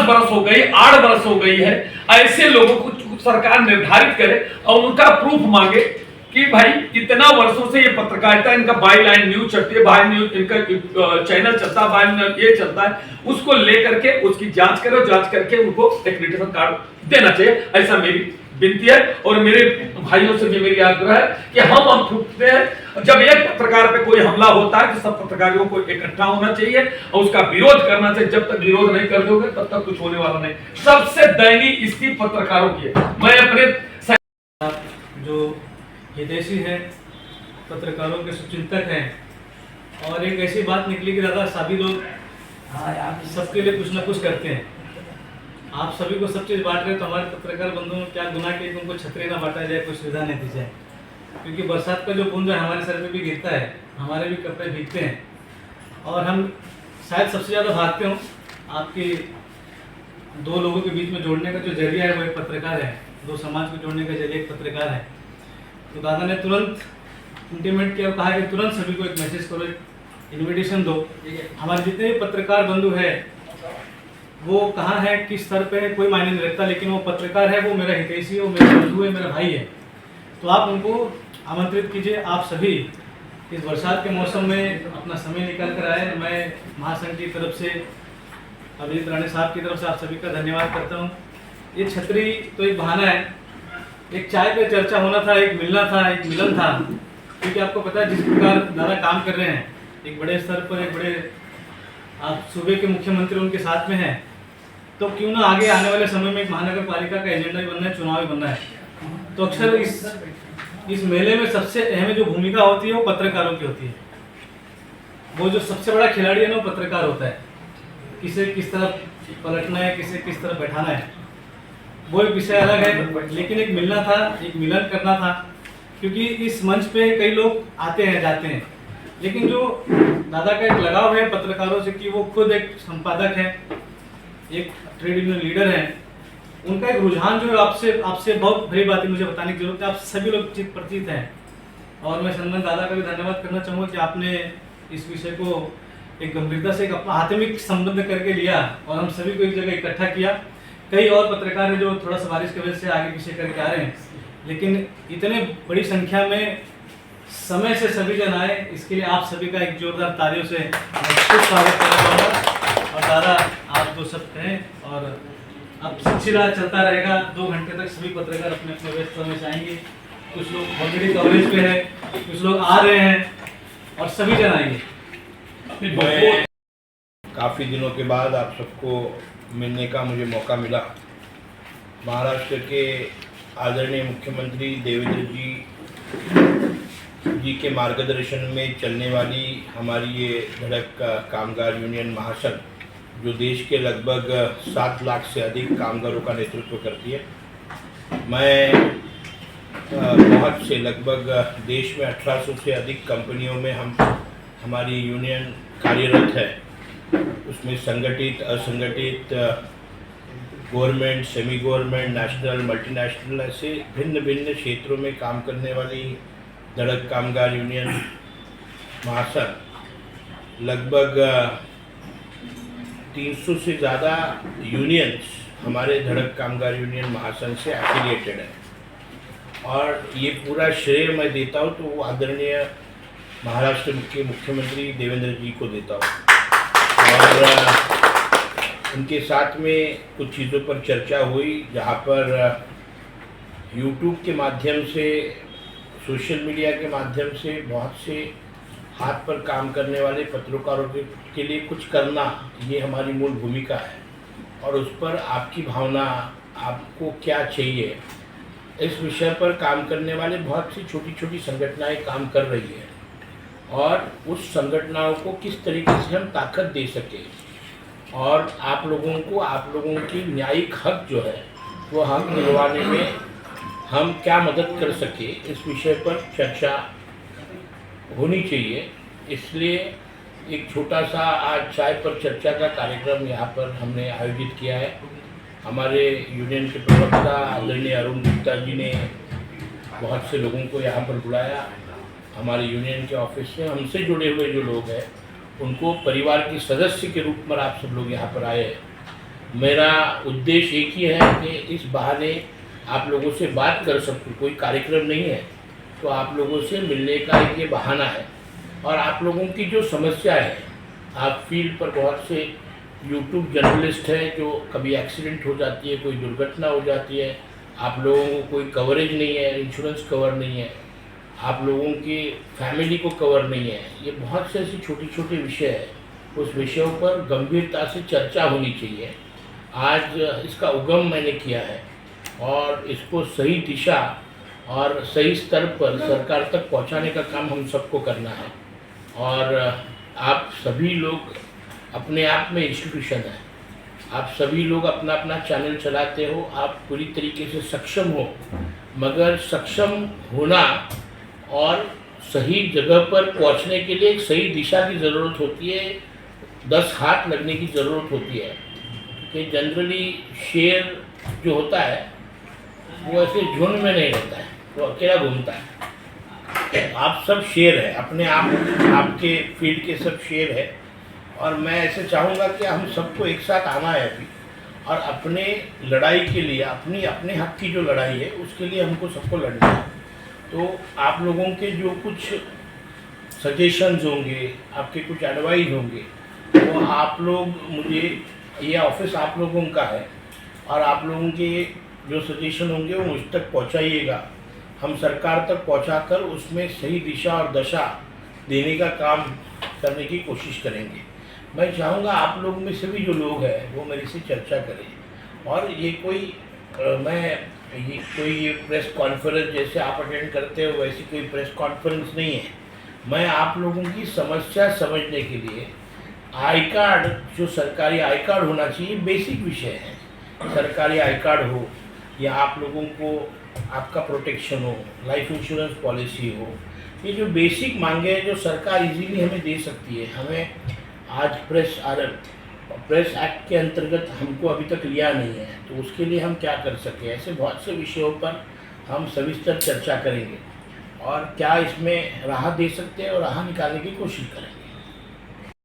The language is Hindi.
बरस हो गई, 8 बरस हो गई है, ऐसे लोगों को सरकार निर्धारित करे और उनका प्रूफ मांगे कि भाई इतना वर्षों से ये पत्रकारिता, इनका बाई लाइन न्यूज चलती है, बाई न्यूज इनका चैनल चलता है, बाई ये चलता है, उसको लेकर के उसकी जांच करो, जांच करके उनको एक्रेडिटेशन कार्ड देना चाहिए, ऐसा मेरी विनती है। और मेरे भाइयों से भी मेरी आग्रह है कि हम फूटते हैं, जब एक पत्रकार पे कोई हमला होता है तो सब पत्रकारों को इकट्ठा होना चाहिए और उसका विरोध करना चाहिए। जब तक विरोध नहीं कर दोगे तब तक कुछ होने वाला नहीं। सबसे दयनीय स्थिति पत्रकारों की है। मैं अपने जो हितैषी है, पत्रकारों के शुभचिंतक हैं, और एक ऐसी बात निकली कि दादा सभी लोग सबके लिए कुछ ना कुछ करते हैं। आप सभी को सब चीज़ बांट रहे, तो हमारे पत्रकार बंधुओं में क्या गुनाह कि उनको छतरी ना बांटा जाए, कोई सुविधा नहीं दी जाए, क्योंकि बरसात का जो बूंद है हमारे सर पे भी गिरता है, हमारे भी कपड़े भीगते हैं, और हम शायद सबसे ज़्यादा भागते हों। आपकी दो लोगों के बीच में जोड़ने का जो जरिया है वो एक पत्रकार है, दो समाज को जोड़ने का जरिया एक पत्रकार है। तो दादा ने तुरंत इंटीमेट किया, कहा कि तुरंत सभी को एक मैसेज करो, इन्विटेशन दो। हमारे जितने भी पत्रकार बंधु हैं वो कहाँ है, किस स्तर पे है, कोई मायने नहीं रखता, लेकिन वो पत्रकार है, वो मेरा हितैषी है, वो मेरा बंधु है, मेरा भाई है। तो आप उनको आमंत्रित कीजिए। आप सभी इस बरसात के मौसम में अपना समय निकाल कर आए। मैं महासंघ की तरफ से, अभिजीत राणे साहब की तरफ से आप सभी का धन्यवाद करता हूँ। ये छतरी तो एक बहाना है, एक चाय पे चर्चा होना था, एक मिलना था, एक मिलन था, क्योंकि आपको पता है जिस प्रकार दादा काम कर रहे हैं, एक बड़े स्तर पर, एक बड़े आप सूबे के मुख्यमंत्री उनके साथ में हैं, तो क्यों ना आगे आने वाले समय में एक महानगर पालिका का एजेंडा भी बनना है, चुनाव भी बनना है। तो अक्सर इस मेले में सबसे अहम जो भूमिका होती है वो पत्रकारों की होती है। वो जो सबसे बड़ा खिलाड़ी है ना वो पत्रकार होता है। किसे किस तरफ पलटना है, किसे किस तरफ बैठाना है, वो एक विषय अलग है, लेकिन एक मिलना था, एक मिलन करना था, क्योंकि इस मंच पे कई लोग आते हैं जाते हैं, लेकिन जो दादा का एक लगाव है पत्रकारों से कि वो खुद एक संपादक है, एक ट्रेड यूनियन लीडर है, उनका एक रुझान जो है आपसे बहुत बड़ी बात है, मुझे बताने की जरूरत है, आप सभी लोग चित प्रतीत हैं। और मैं सन्मान दादा का भी धन्यवाद करना चाहूँगा कि आपने इस विषय को एक गंभीरता से एक अपना आत्मिक संबंध करके लिया और हम सभी को एक जगह इकट्ठा किया। कई और पत्रकार हैं जो थोड़ा सा बारिश की वजह से आगे पीछे करके आ रहे हैं, लेकिन इतने बड़ी संख्या में समय से सभी जन आए, इसके लिए आप सभी का एक जोरदार तालियों से खूब स्वागत करना चाहूँगा। और दादा आप तो सब कहें और अब सिलसिला चलता रहेगा। 2 घंटे तक सभी पत्रकार अपने अपने व्यस्त समय से आएंगे। कुछ लोग ऑलरेडी कवरेज पे है, कुछ लोग आ रहे हैं और सभी जन आएंगे। काफ़ी दिनों के बाद आप सबको मिलने का मुझे मौका मिला। महाराष्ट्र के आदरणीय मुख्यमंत्री देवेंद्र जी के मार्गदर्शन में चलने वाली हमारी ये धड़क कामगार यूनियन महासंघ, जो देश के लगभग 7 लाख से अधिक कामगारों का नेतृत्व करती है। मैं बहुत से लगभग देश में 1800 से अधिक कंपनियों में हमारी यूनियन कार्यरत है। उसमें संगठित, असंगठित, government, semi government, national, multinational, ऐसे भिन्न भिन्न क्षेत्रों में काम करने वाली धड़क कामगार यूनियन महासंघ लगभग 300 से ज़्यादा यूनियंस हमारे धड़क कामगार यूनियन महासंघ से एफिलिएटेड है। और ये पूरा श्रेय मैं देता हूँ तो वो आदरणीय महाराष्ट्र के मुख्यमंत्री देवेंद्र जी को देता हूँ। और उनके साथ में कुछ चीज़ों पर चर्चा हुई, जहाँ पर यूट्यूब के माध्यम से, सोशल मीडिया के माध्यम से बहुत से हाथ पर काम करने वाले पत्रकारों के लिए कुछ करना, ये हमारी मूल भूमिका है। और उस पर आपकी भावना, आपको क्या चाहिए, इस विषय पर काम करने वाले बहुत सी छोटी छोटी संगठनाएं काम कर रही है, और उस संगठनाओं को किस तरीके से हम ताकत दे सके और आप लोगों की न्यायिक हक जो है वो हक दिलवाने में हम क्या मदद कर सके, इस विषय पर चर्चा होनी चाहिए। इसलिए एक छोटा सा आज चाय पर चर्चा का कार्यक्रम यहाँ पर हमने आयोजित किया है। हमारे यूनियन के प्रवक्ता आदरणीय अरुण गुप्ता जी ने बहुत से लोगों को यहाँ पर बुलाया। हमारे यूनियन के ऑफिस से हमसे जुड़े हुए जो लोग हैं उनको परिवार के सदस्य के रूप में आप सब लोग यहाँ पर आए। मेरा उद्देश्य एक ही है कि इस बहाने आप लोगों से बात कर सकूं। कोई कार्यक्रम नहीं है, तो आप लोगों से मिलने का एक ये बहाना है। और आप लोगों की जो समस्या है, आप फील्ड पर बहुत से यूट्यूब जर्नलिस्ट हैं जो कभी एक्सीडेंट हो जाती है, कोई दुर्घटना हो जाती है, आप लोगों को कोई कवरेज नहीं है, इंश्योरेंस कवर नहीं है, आप लोगों की फैमिली को कवर नहीं है, ये बहुत से ऐसी छोटी छोटी विषय है, उस विषयों पर गंभीरता से चर्चा होनी चाहिए। आज इसका उगम मैंने किया है और इसको सही दिशा और सही स्तर पर सरकार तक पहुंचाने का काम हम सबको करना है। और आप सभी लोग अपने आप में इंस्टीट्यूशन है, आप सभी लोग अपना अपना चैनल चलाते हो, आप पूरी तरीके से सक्षम हो, मगर सक्षम होना और सही जगह पर पहुंचने के लिए एक सही दिशा की ज़रूरत होती है, 10 हाथ लगने की ज़रूरत होती है। कि जनरली शेर जो होता है वो ऐसे झुंड में नहीं रहता है, वो अकेला घूमता है। आप सब शेर है, अपने आप आपके फील्ड के सब शेर है। और मैं ऐसे चाहूँगा कि हम सबको एक साथ आना है अभी, और अपने लड़ाई के लिए, अपने हक की जो लड़ाई है उसके लिए हमको सबको लड़ना है। तो आप लोगों के जो कुछ सजेशंस होंगे, आपके कुछ एडवाइस होंगे, वो आप लोग मुझे, ये ऑफिस आप लोगों का है, और आप लोगों के जो सजेशन होंगे वो मुझ तक पहुंचाइएगा। हम सरकार तक पहुंचाकर उसमें सही दिशा और दशा देने का काम करने की कोशिश करेंगे। मैं चाहूँगा आप लोग में से भी जो लोग हैं वो मेरे से चर्चा करें। और ये कोई कोई प्रेस कॉन्फ्रेंस जैसे आप अटेंड करते हो वैसी कोई प्रेस कॉन्फ्रेंस नहीं है। मैं आप लोगों की समस्या समझने के लिए आई कार्ड, जो सरकारी आई कार्ड होना चाहिए, बेसिक विषय है। सरकारी आई कार्ड हो या आप लोगों को आपका प्रोटेक्शन हो, लाइफ इंश्योरेंस पॉलिसी हो, ये जो बेसिक मांगे हैं जो सरकार इजीली हमें दे सकती है। हमें आज प्रेस एक्ट के अंतर्गत हमको अभी तक लिया नहीं है, तो उसके लिए हम क्या कर सकें, ऐसे बहुत से विषयों पर हम सविस्तर चर्चा करेंगे और क्या इसमें राहत दे सकते हैं और राह निकालने की कोशिश करेंगे।